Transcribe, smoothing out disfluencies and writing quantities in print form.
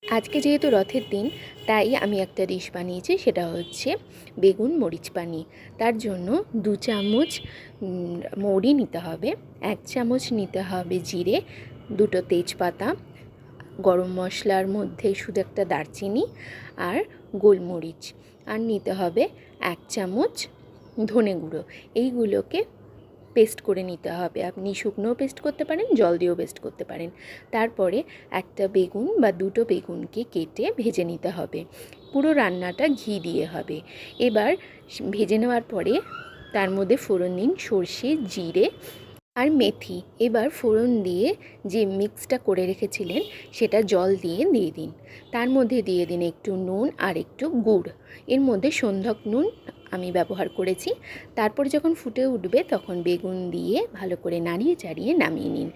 আজকে যেহেতু রথের দিন, তাই আমি একটা ডিশ বানিয়েছি, সেটা হচ্ছে বেগুন মরিচ পানি। তার জন্য 2 চামচ মৌরি নিতে হবে, 1 চামচ নিতে হবে জিরে, 2টো তেজপাতা, গরম মশলার মধ্যে শুধু একটা দারচিনি আর গোলমরিচ, আর নিতে হবে 1 চামচ ধনে গুঁড়ো। এইগুলোকে পেস্ট করে নিতে হবে। আপনি শুকনোও পেস্ট করতে পারেন, জল দিয়েও পেস্ট করতে পারেন। তারপরে একটা বেগুন বা 2টো বেগুনকে কেটে ভেজে নিতে হবে। পুরো রান্নাটা ঘি দিয়ে হবে। এবার ভেজে নেওয়ার পরে তার মধ্যে ফোড়ন দিন সর্ষে, জিরে আর মেথি। এবার ফোড়ন দিয়ে যে মিক্সটা করে রেখেছিলেন সেটা জল দিয়ে দিন। তার মধ্যে দিয়ে দিন একটু নুন আর একটু গুড়। এর মধ্যে সন্ধক নুন আমি ব্যবহার করেছি। তারপর যখন ফুটে উঠবে তখন বেগুন দিয়ে ভালো করে নাড়িয়ে চাড়িয়ে নামিয়ে নিন।